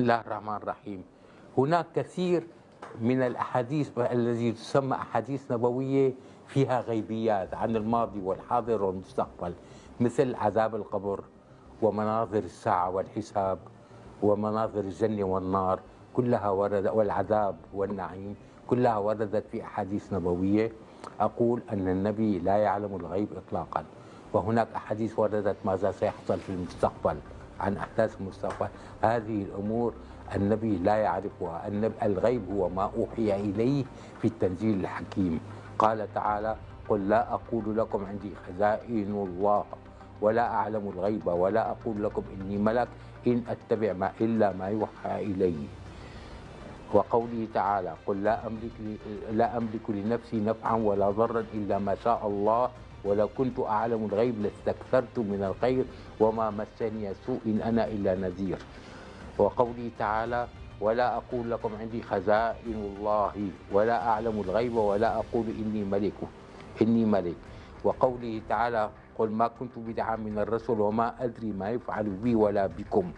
الله الرحمن الرحيم. هناك كثير من الأحاديث التي تسمى أحاديث نبوية فيها غيبيات عن الماضي والحاضر والمستقبل، مثل عذاب القبر ومناظر الساعة والحساب ومناظر الجنة والنار، كلها ورد، والعذاب والنعيم، كلها وردت في أحاديث نبوية. أقول أن النبي لا يعلم الغيب إطلاقا، وهناك أحاديث وردت ماذا سيحصل في المستقبل عن أحداث المستقبل. هذه الأمور النبي لا يعرفها. الغيب هو ما أوحي إليه في التنزيل الحكيم. قال تعالى: قل لا أقول لكم عندي خزائن الله ولا أعلم الغيب ولا أقول لكم إني ملك إن أتبع إلا ما يوحى إلي. وقوله تعالى: قل لا أملك لنفسي نفعا ولا ضرا إلا ما شاء الله ولو كنت أعلم الغيب لاستكثرت من الخير وما مسني سوء إن أنا إلا نذير. وقوله تعالى: ولا أقول لكم عندي خزائن الله ولا أعلم الغيب ولا أقول إني ملك. وقوله تعالى: قل ما كنت بدعا من الرسل وما أدري ما يفعل بي ولا بكم.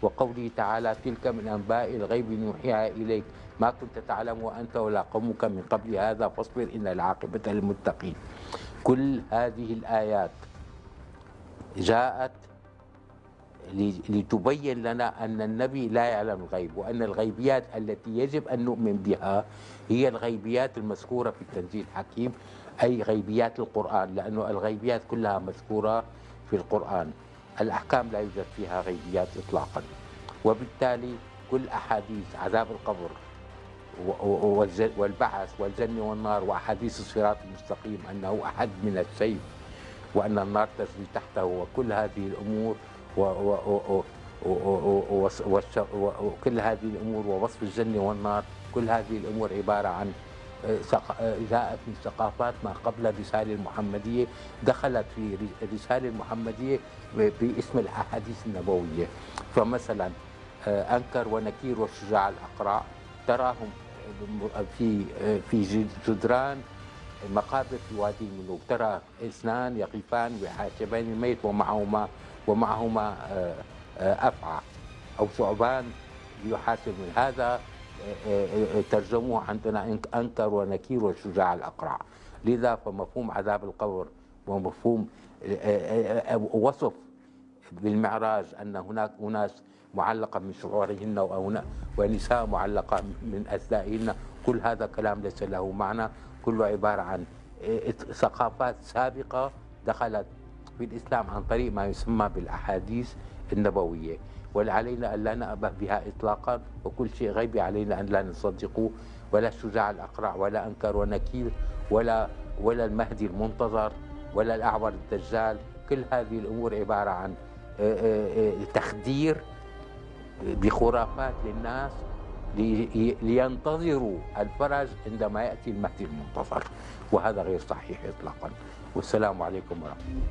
وقوله تعالى: تلك من أنباء الغيب نوحيها إليك ما كنت تعلم وأنت ولا قومك من قبل هذا فاصبر إن العاقبة للمتقين. كل هذه الآيات جاءت لتبين لنا أن النبي لا يعلم الغيب، وأن الغيبيات التي يجب أن نؤمن بها هي الغيبيات المذكورة في التنزيل الحكيم، أي غيبيات القرآن، لأن الغيبيات كلها مذكورة في القرآن. الأحكام لا يوجد فيها غيبيات إطلاقا. وبالتالي كل أحاديث عذاب القبر والبعث والجنة والنار وأحاديث الصراط المستقيم أنه أحد من السيف وأن النار تجري تحته وكل هذه الأمور وكل هذه الأمور ووصف الجنة والنار، كل هذه الأمور عبارة عن جاءت من ثقافات ما قبل الرسالة المحمدية، دخلت في الرسالة المحمدية باسم الأحاديث النبوية. فمثلا أنكر ونكير والشجاع الأقرع تراهم في جدران مقابر في وادي الملوك، ترى اثنان يقفان ويحاسبان الميت ومعهما أفعى أو ثعبان يحاسب من هذا. ترجموه عندنا أنكر ونكير والشجاع الأقرع. لذا فمفهوم عذاب القبر ومفهوم وصف بالمعراج أن هناك أناس معلقة من شعورهن ونساء معلقة من أثدائهن، كل هذا كلام ليس له معنى، كله عبارة عن ثقافات سابقة دخلت في الإسلام عن طريق ما يسمى بالأحاديث النبوية، وعلينا أن لا نأبه بها إطلاقا، وكل شيء غيبي علينا أن لا نصدقه، ولا الشجاع الأقرع ولا أنكر ونكير ولا المهدي المنتظر ولا الأعور الدجال. كل هذه الأمور عبارة عن تخدير بخرافات للناس لينتظروا الفرج عندما يأتي المهدي المنتظر، وهذا غير صحيح إطلاقا. والسلام عليكم ورحمة الله.